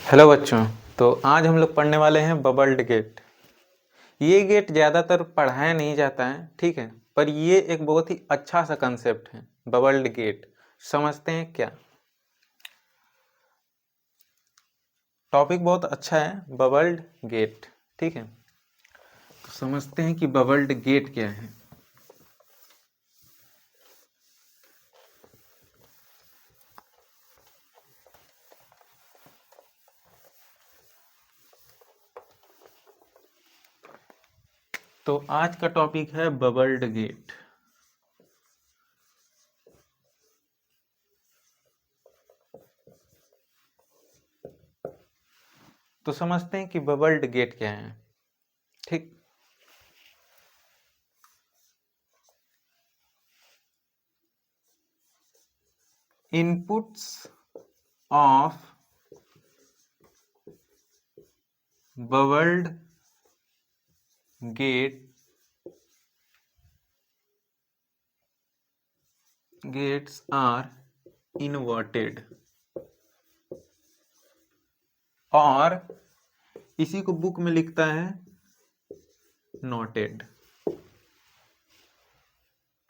Hello बच्चों। तो आज हम लोग पढ़ने वाले हैं बबल्ड गेट। ये गेट ज़्यादातर पढ़ाया नहीं जाता है, ठीक है, पर ये एक बहुत ही अच्छा सा कंसेप्ट है। बबल्ड गेट समझते हैं क्या? टॉपिक बहुत अच्छा है, बबल्ड गेट, ठीक है। तो समझते हैं कि बबल्ड गेट क्या है। तो आज का टॉपिक है बबल्ड गेट। तो समझते हैं कि बबल्ड गेट क्या है, ठीक। Inputs of bubbled gates are inverted, और इसी को बुक में लिखता है नॉटेड,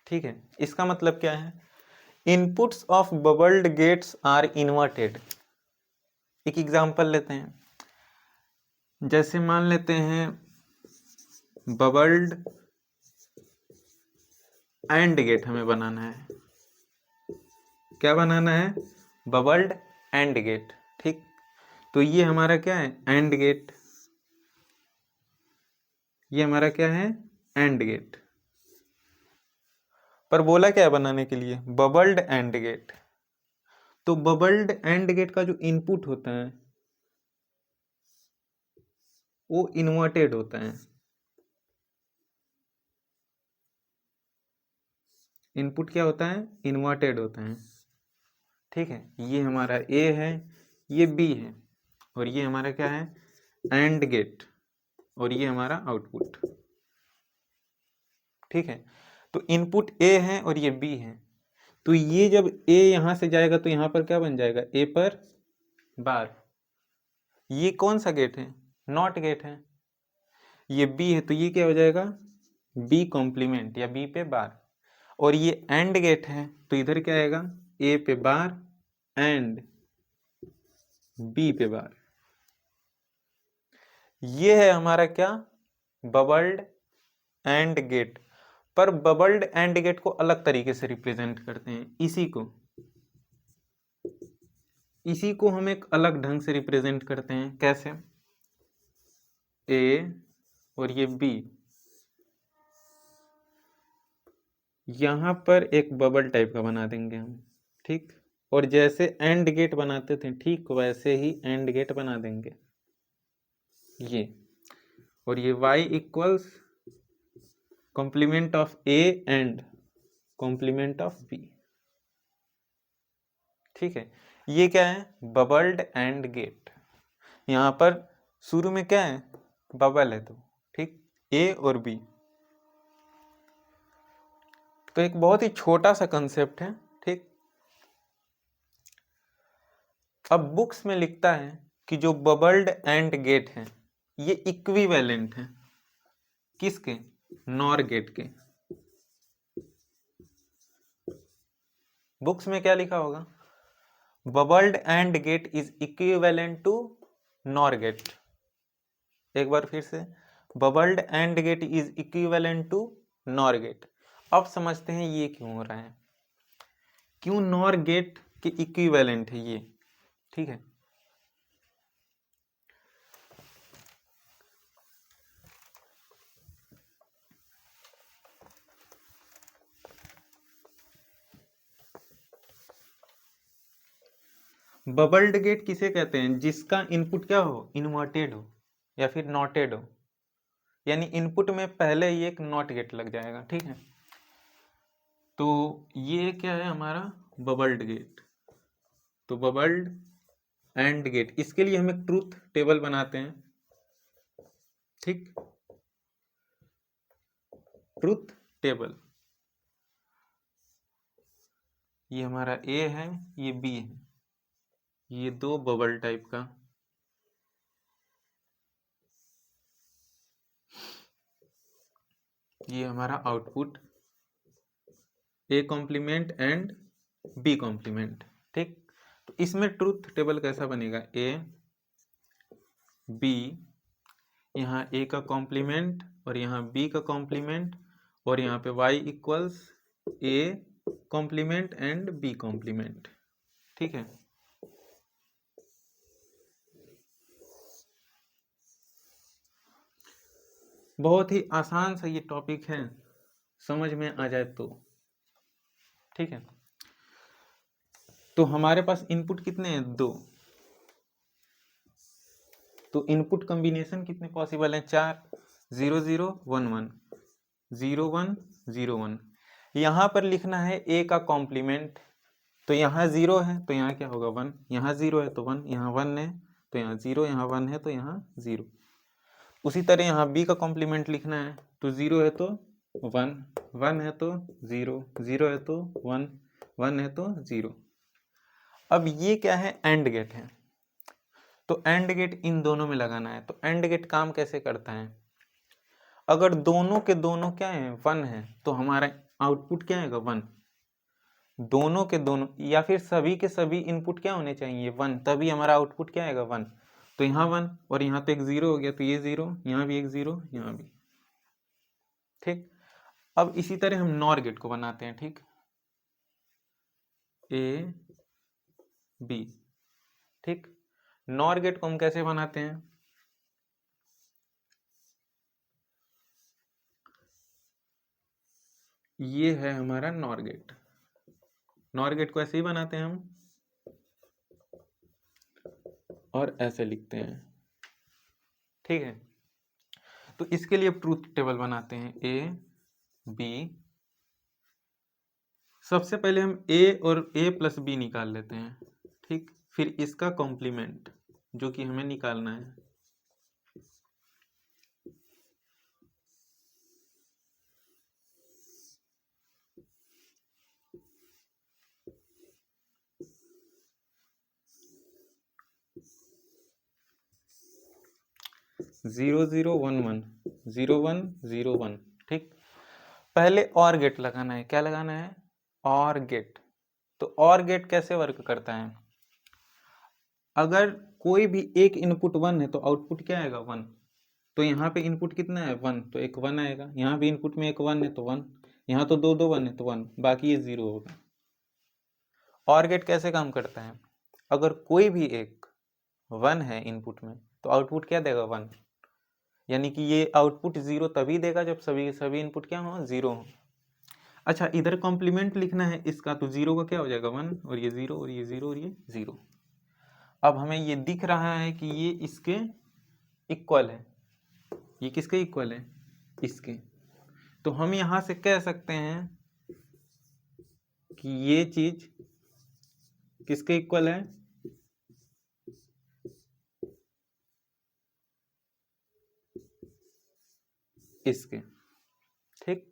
ठीक है। इसका मतलब क्या है? Inputs of bubbled gates are inverted. एक एग्जांपल लेते हैं, जैसे मान लेते हैं बबल्ड एंड गेट हमें बनाना है। क्या बनाना है? बबल्ड एंड गेट, ठीक। तो ये हमारा क्या है? AND gate. ये हमारा क्या है? AND gate. पर बोला क्या है बनाने के लिए? Bubbled AND gate. तो बबल्ड एंड गेट का जो इनपुट होता है वो इन्वर्टेड होता है। इनपुट क्या होता है? इन्वर्टेड होता है, ठीक है। ये हमारा ए है, ये बी है, और ये हमारा क्या है? एंड गेट, और ये हमारा आउटपुट, ठीक है। तो इनपुट ए है और ये बी है। तो ये जब ए यहां से जाएगा तो यहां पर क्या बन जाएगा? ए पर बार। ये कौन सा गेट है? नॉट गेट है। ये बी है तो ये क्या हो जाएगा? बी कॉम्प्लीमेंट या बी पे बार। और ये एंड गेट है तो इधर क्या आएगा? ए पे बार एंड बी पे बार। ये है हमारा क्या? Bubbled AND gate. पर बबल्ड एंड गेट को अलग तरीके से रिप्रेजेंट करते हैं। इसी को हम एक अलग ढंग से रिप्रेजेंट करते हैं। कैसे? ए और ये बी, यहां पर एक बबल टाइप का बना देंगे हम, ठीक। और जैसे एंड गेट बनाते थे ठीक वैसे ही एंड गेट बना देंगे ये। और ये y equals complement of A and complement of B, ठीक है। ये क्या है? Bubbled AND gate. यहां पर शुरू में क्या है? बबल है, तो ठीक, ए और बी। तो एक बहुत ही छोटा सा कंसेप्ट है, ठीक। अब बुक्स में लिखता है कि जो बबल्ड एंड गेट है ये इक्विवेलेंट है किसके? नॉर गेट के। बुक्स में क्या लिखा होगा? Bubbled AND gate is equivalent to NOR gate. एक बार फिर से, bubbled AND gate is equivalent to NOR gate. अब समझते हैं ये क्यों हो रहा है, क्यों नॉर गेट के इक्विवेलेंट है ये, ठीक है। बबल्ड गेट किसे कहते हैं? जिसका इनपुट क्या हो? इन्वर्टेड हो या फिर नॉटेड हो, यानी इनपुट में पहले ही एक नॉट गेट लग जाएगा, ठीक है। तो ये क्या है हमारा? Bubbled gate. तो बबल्ड एंड गेट, इसके लिए हम एक ट्रूथ टेबल बनाते हैं, ठीक। ट्रूथ टेबल, ये हमारा ए है, ये बी है, ये दो बबल टाइप का ये हमारा output A complement and B complement, ठीक। तो इसमें ट्रूथ टेबल कैसा बनेगा, ए बी, यहाँ ए का कॉम्प्लीमेंट और यहाँ बी का कॉम्प्लीमेंट और यहाँ पे y equals A complement and B complement, ठीक है। बहुत ही आसान सा ये टॉपिक है, समझ में आ जाए तो, ठीक है। तो हमारे पास इनपुट कितने हैं, 2। तो इनपुट कॉम्बिनेशन कितने पॉसिबल हैं, 4, 0 0 1 1 0 1 0 1। यहाँ पर लिखना है ए का कॉम्प्लीमेंट, तो यहाँ 0 है तो यहाँ क्या होगा 1, यहाँ 0 है तो 1, यहाँ 1 है तो यहाँ 0, यहाँ 1 है तो यहाँ 0। उसी तरह यहाँ बी का कॉम्प्लीमेंट लिखना है, तो 0 है तो 1, 1 है तो 0, 0 है तो 1, 1 है तो 0। अब ये क्या है, एंड गेट है, तो एंड गेट इन दोनों में लगाना है। तो एंड गेट काम कैसे करता है, अगर दोनों के दोनों क्या है 1 है तो हमारा आउटपुट क्या आएगा 1, दोनों के दोनों या फिर सभी के सभी इनपुट क्या होने चाहिए 1, तभी हमारा आउटपुट क्या आएगा 1। तो यहाँ 1 और यहाँ तो एक 0 हो गया, तो ये 0, यहाँ भी एक 0, यहाँ भी, ठीक। अब इसी तरह हम नॉर गेट को बनाते हैं, ठीक, ए बी, ठीक। नॉर गेट को हम कैसे बनाते हैं, ये है हमारा नॉर गेट। नॉर गेट को ऐसे ही बनाते हैं हम और ऐसे लिखते हैं, ठीक है। तो इसके लिए ट्रूथ टेबल बनाते हैं, ए बी। सबसे पहले हम ए और ए प्लस बी निकाल लेते हैं, ठीक। फिर इसका कॉम्प्लीमेंट जो कि हमें निकालना है, जीरो जीरो वन वन, 0 1 0 1, ठीक। पहले और गेट लगाना है, क्या लगाना है, और गेट। तो और गेट कैसे वर्क करता है, अगर कोई भी एक इनपुट 1 है तो आउटपुट क्या आएगा 1। तो यहाँ पे इनपुट कितना है 1, तो एक 1 आएगा। यहाँ भी इनपुट में एक 1 है तो 1, यहाँ तो दो 1 है तो 1, बाकी ये 0 होगा। और गेट कैसे काम करता है, अगर कोई भी एक 1 है इनपुट में तो आउटपुट क्या देगा 1, यानी कि ये आउटपुट 0 तभी देगा जब सभी इनपुट क्या हो 0 हो। अच्छा, इधर कॉम्प्लीमेंट लिखना है इसका, तो 0 का क्या हो जाएगा 1 और ये 0 और ये 0 और ये 0। अब हमें ये दिख रहा है कि ये इसके इक्वल है, ये किसके इक्वल है, इसके। तो हम यहां से कह सकते हैं कि ये चीज किसके इक्वल है, इसके, ठीक।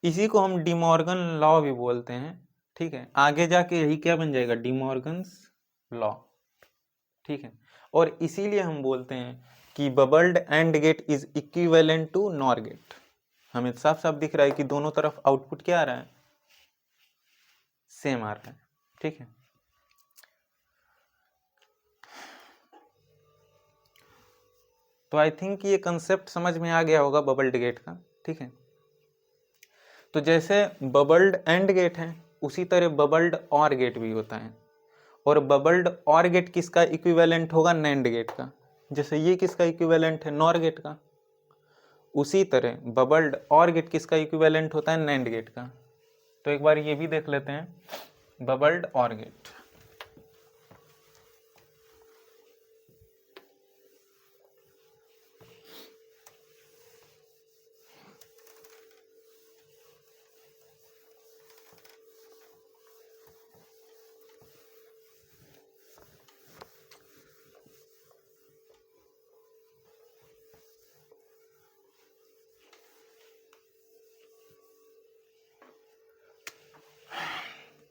इसी को हम डिमॉर्गन लॉ भी बोलते हैं, ठीक है। आगे जाके यही क्या बन जाएगा, डिमॉर्गन्स लॉ, ठीक है। और इसीलिए हम बोलते हैं कि bubbled AND gate is equivalent to NOR gate. हमें साफ साफ दिख रहा है कि दोनों तरफ आउटपुट क्या आ रहा है, सेम आ रहा है, ठीक है। तो आई थिंक ये कंसेप्ट समझ में आ गया होगा बबल्ड गेट का, ठीक है। तो जैसे बबल्ड एंड गेट है उसी तरह बबल्ड और गेट भी होता है, और बबल्ड और गेट किसका इक्विवेलेंट होगा, नैंड गेट का। जैसे ये किसका इक्विवेलेंट है, नॉर गेट का, उसी तरह बबल्ड और गेट किसका इक्विवेलेंट होता है, नैंड गेट का। तो एक बार ये भी देख लेते हैं, बबल्ड और गेट।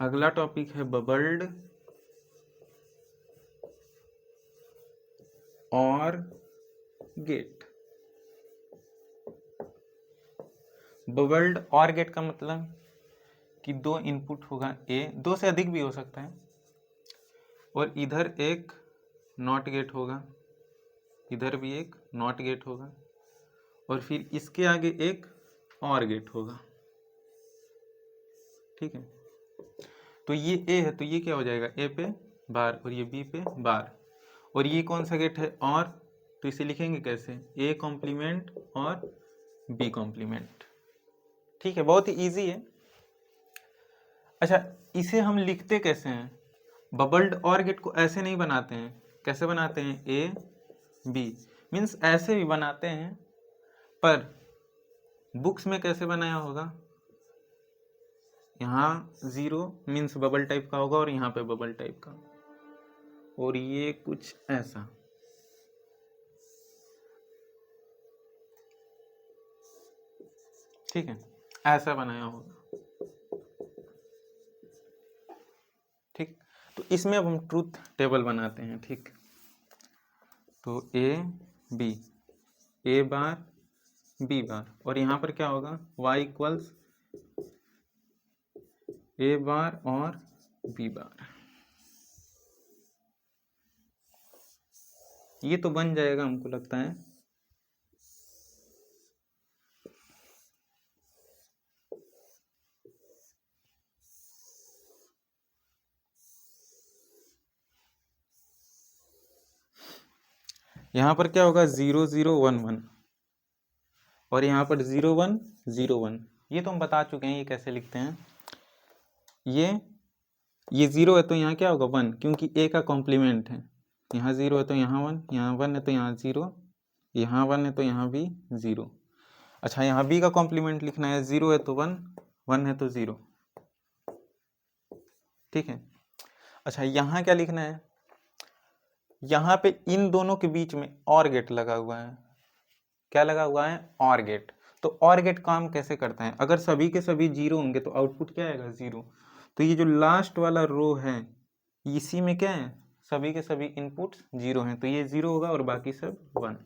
अगला टॉपिक है बबल्ड गेट। बबल्ड और गेट का मतलब कि दो इनपुट होगा ए, दो से अधिक भी हो सकता है, और इधर एक नॉट गेट होगा, इधर भी एक नॉट गेट होगा, और फिर इसके आगे एक और गेट होगा। ठीक है, तो ये ए है तो ये क्या हो जाएगा, ए पे बार, और ये बी पे बार, और ये कौन सा गेट है, और, तो इसे लिखेंगे कैसे, ए कॉम्प्लीमेंट और बी कॉम्प्लीमेंट। ठीक है, बहुत ही इजी है। अच्छा, इसे हम लिखते कैसे हैं, बबल्ड और गेट को ऐसे नहीं बनाते हैं, कैसे बनाते हैं, ए बी मीन्स ऐसे भी बनाते हैं, पर बुक्स में कैसे बनाया होगा, यहाँ जीरो मीन्स बबल टाइप का होगा और यहाँ पे बबल टाइप का, और ये कुछ ऐसा। ठीक है, ऐसा बनाया होगा। ठीक, तो इसमें अब हम ट्रूथ टेबल बनाते हैं। ठीक, तो A B, A bar B bar, और यहाँ पर क्या होगा, y इक्वल्स ए बार और बी बार। ये तो बन जाएगा हमको लगता है। यहाँ पर क्या होगा, 0 0 1 1, और यहाँ पर 0 1 0 1। ये तो हम बता चुके हैं ये कैसे लिखते हैं। ये 0 है तो यहाँ क्या होगा 1, क्योंकि ए का कॉम्प्लीमेंट है। यहाँ 0 है तो यहाँ 1, यहाँ 1 है तो यहाँ 0, यहाँ 1 है तो यहाँ भी 0। अच्छा, यहाँ बी का कॉम्प्लीमेंट लिखना है, 0 है तो 1, 1 है तो 0। ठीक है, अच्छा यहाँ क्या लिखना है, यहाँ पे इन दोनों के बीच में और गेट लगा हुआ है। क्या लगा हुआ है, और गेट। तो और गेट काम कैसे करता है, अगर सभी के सभी 0 होंगे तो आउटपुट क्या आएगा, 0। तो ये जो लास्ट वाला रो है, इसी में क्या है, सभी के सभी इनपुट्स 0 हैं, तो ये 0 होगा और बाकी सब 1।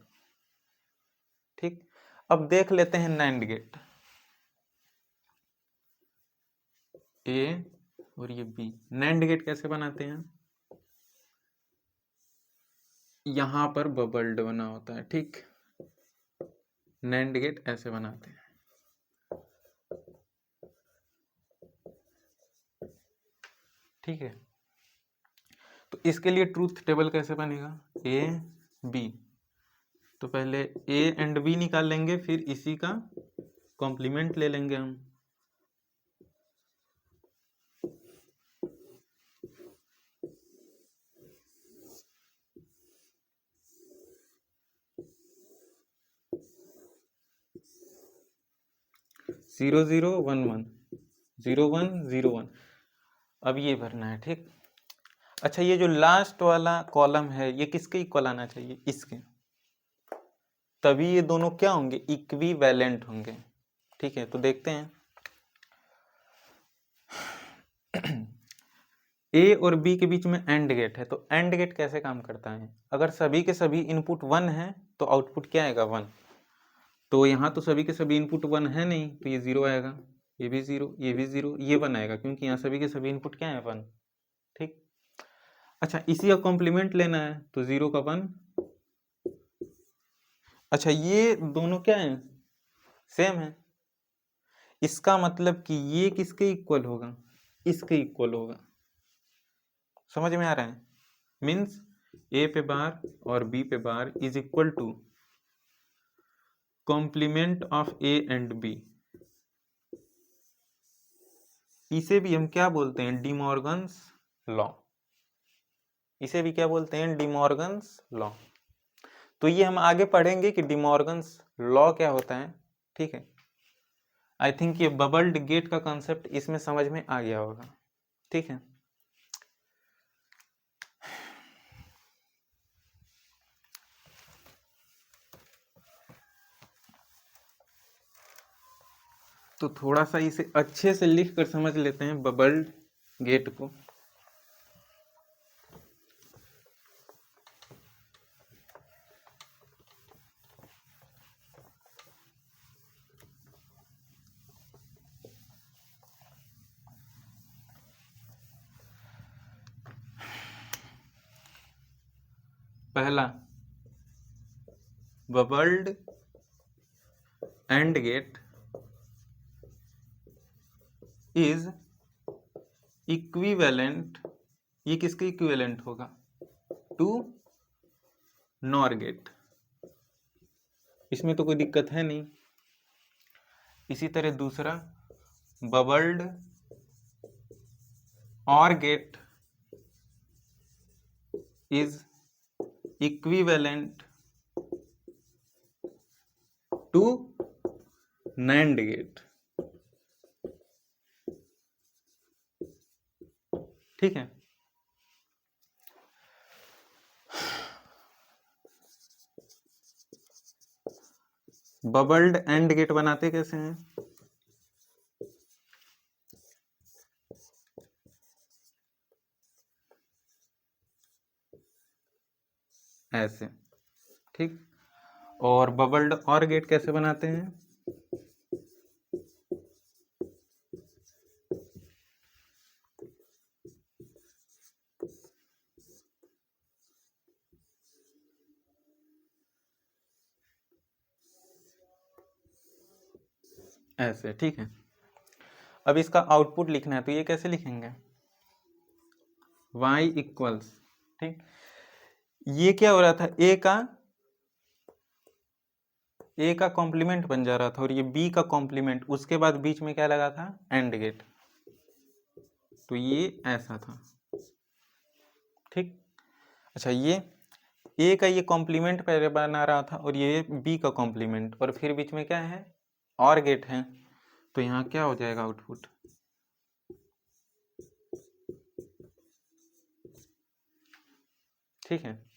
ठीक, अब देख लेते हैं नैंड गेट, ए और ये बी। नैंड गेट कैसे बनाते हैं, यहां पर बबल्ड बना होता है। ठीक, नैंड गेट ऐसे बनाते हैं। ठीक है, तो इसके लिए ट्रूथ टेबल कैसे बनेगा, ए बी, तो पहले ए एंड बी निकाल लेंगे, फिर इसी का कॉम्प्लीमेंट ले लेंगे हम। जीरो जीरो वन वन, 0 1 0 1, अब ये भरना है। ठीक, अच्छा ये जो लास्ट वाला कॉलम है ये किसके इक्वल आना चाहिए, इसके, तभी ये दोनों क्या होंगे, इक्विवेलेंट होंगे। ठीक है, तो देखते हैं ए और बी के बीच में एंड गेट है, तो एंड गेट कैसे काम करता है, अगर सभी के सभी इनपुट 1 है तो आउटपुट क्या आएगा, 1। तो यहाँ तो सभी के सभी इनपुट 1 है नहीं, तो ये 0 आएगा, ये भी 0, ये भी 0, ये 1 आएगा, क्योंकि यहाँ सभी के सभी इनपुट क्या है, 1। ठीक, अच्छा इसी का कॉम्प्लीमेंट लेना है, तो 0 का 1। अच्छा ये दोनों क्या है, सेम है, इसका मतलब कि ये किसके इक्वल होगा, इसके इक्वल होगा। समझ में आ रहा है, मीन्स ए पे बार और बी पे bar is equal to complement of A and B. इसे भी हम क्या बोलते हैं, डिमॉर्गन्स लॉ। इसे भी क्या बोलते हैं, डिमॉर्गन्स लॉ। तो ये हम आगे पढ़ेंगे कि डिमॉर्गन्स लॉ क्या होता है। ठीक है, आई थिंक ये बबल्ड गेट का कॉन्सेप्ट इसमें समझ में आ गया होगा। ठीक है, तो थोड़ा सा इसे अच्छे से लिख कर समझ लेते हैं बबल्ड गेट को। पहला bubbled AND gate is equivalent, ये किसके इक्विवेलेंट होगा, टू नॉर गेट। इसमें तो कोई दिक्कत है नहीं। इसी तरह दूसरा बबल्ड और gate is equivalent to NAND gate. ठीक है। बबल्ड एंड गेट बनाते कैसे हैं, ऐसे। ठीक। और बबल्ड और गेट कैसे बनाते हैं, ऐसे। ठीक है। अब इसका आउटपुट लिखना है तो ये कैसे लिखेंगे, y इक्वल्स, ठीक, ये क्या हो रहा था, ए का कॉम्प्लीमेंट बन जा रहा था और ये बी का कॉम्प्लीमेंट, उसके बाद बीच में क्या लगा था, एंड गेट, तो ये ऐसा था। ठीक। अच्छा, ये ए का ये कॉम्प्लीमेंट पहले बना रहा था और ये बी का कॉम्प्लीमेंट, और फिर बीच में क्या है, और गेट है, तो यहाँ क्या हो जाएगा आउटपुट, ठीक है।